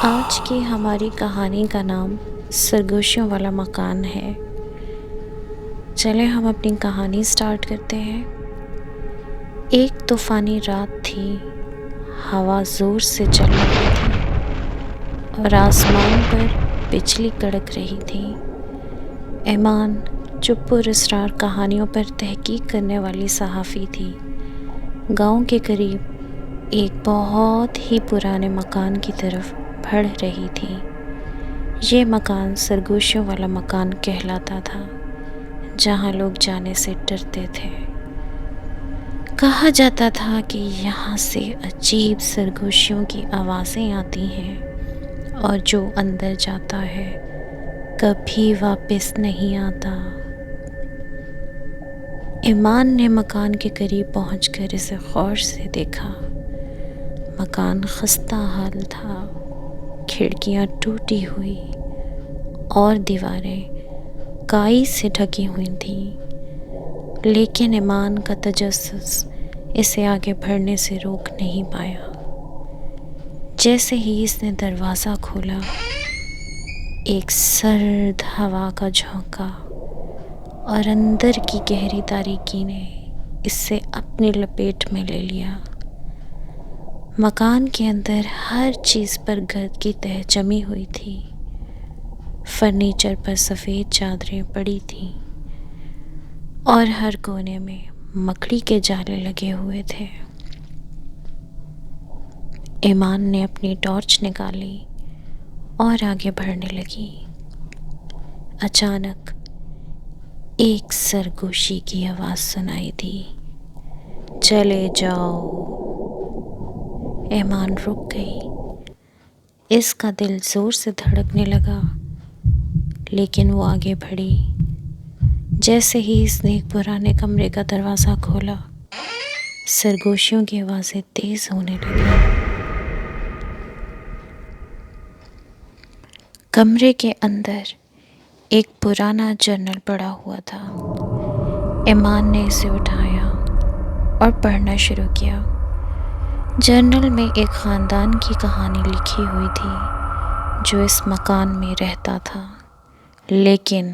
آج کی ہماری کہانی کا نام سرگوشیوں والا مکان ہے۔ چلیں ہم اپنی کہانی سٹارٹ کرتے ہیں۔ ایک طوفانی رات تھی، ہوا زور سے چل رہی تھی اور آسمان پر بجلی کڑک رہی تھی۔ ایمان جو پراسرار کہانیوں پر تحقیق کرنے والی صحافی تھی، گاؤں کے قریب ایک بہت ہی پرانے مکان کی طرف بڑھ رہی تھی۔ یہ مکان سرگوشیوں والا مکان کہلاتا تھا، جہاں لوگ جانے سے ڈرتے تھے۔ کہا جاتا تھا کہ یہاں سے عجیب سرگوشیوں کی آوازیں آتی ہیں اور جو اندر جاتا ہے کبھی واپس نہیں آتا۔ ایمان نے مکان کے قریب پہنچ کر اسے غور سے دیکھا۔ مکان خستہ حال تھا، کھڑکیاں ٹوٹی ہوئی اور دیواریں کائی سے ڈھکی ہوئی تھیں، لیکن ایمان کا تجسس اسے آگے بڑھنے سے روک نہیں پایا۔ جیسے ہی اس نے دروازہ کھولا، ایک سرد ہوا کا جھونکا اور اندر کی گہری تاریکی نے اسے اپنی لپیٹ میں لے لیا۔ مکان کے اندر ہر چیز پر گرد کی تہہ جمی ہوئی تھی۔ فرنیچر پر سفید چادریں پڑی تھیں اور ہر کونے میں مکڑی کے جالے لگے ہوئے تھے۔ ایمان نے اپنی ٹارچ نکالی اور آگے بڑھنے لگی۔ اچانک ایک سرگوشی کی آواز سنائی دی، چلے جاؤ۔ ایمان رک گئی۔ اس کا دل زور سے دھڑکنے لگا، لیکن وہ آگے بڑھی۔ جیسے ہی اس نے ایک پرانے کمرے کا دروازہ کھولا، سرگوشیوں کی آوازیں تیز ہونے لگیں۔ کمرے کے اندر ایک پرانا جرنل پڑا ہوا تھا۔ ایمان نے اسے اٹھایا اور پڑھنا شروع کیا۔ جرنل میں ایک خاندان کی کہانی لکھی ہوئی تھی جو اس مکان میں رہتا تھا، لیکن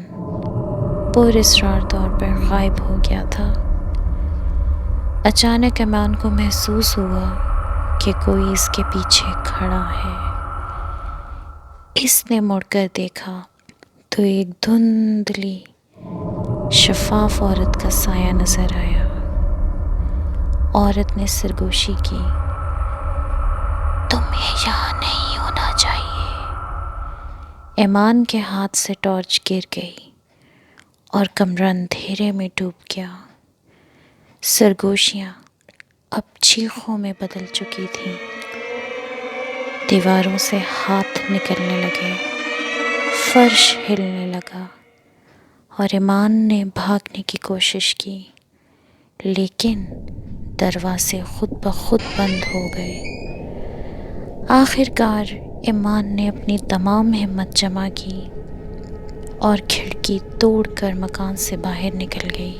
پراسرار طور پر غائب ہو گیا تھا۔ اچانک ایمان کو محسوس ہوا کہ کوئی اس کے پیچھے کھڑا ہے۔ اس نے مڑ کر دیکھا تو ایک دھندلی شفاف عورت کا سایہ نظر آیا۔ عورت نے سرگوشی کی، تمہیں یہاں نہیں ہونا چاہیے۔ ایمان کے ہاتھ سے ٹارچ گر گئی اور کمرہ اندھیرے میں ڈوب گیا۔ سرگوشیاں اب چیخوں میں بدل چکی تھیں۔ دیواروں سے ہاتھ نکلنے لگے، فرش ہلنے لگا اور ایمان نے بھاگنے کی کوشش کی، لیکن دروازے خود بخود بند ہو گئے۔ آخر کار ایمان نے اپنی تمام ہمت جمع کی اور کھڑکی توڑ کر مکان سے باہر نکل گئی۔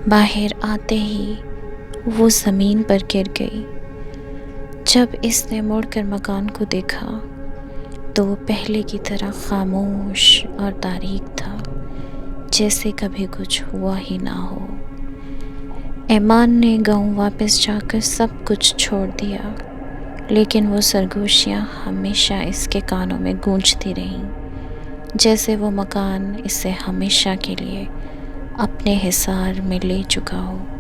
باہر آتے ہی وہ زمین پر گر گئی۔ جب اس نے مڑ کر مکان کو دیکھا تو وہ پہلے کی طرح خاموش اور تاریک تھا، جیسے کبھی کچھ ہوا ہی نہ ہو۔ ایمان نے گاؤں واپس جا کر سب کچھ چھوڑ دیا، لیکن وہ سرگوشیاں ہمیشہ اس کے کانوں میں گونجتی رہیں، جیسے وہ مکان اسے ہمیشہ کے لیے اپنے حصار میں لے چکا ہو۔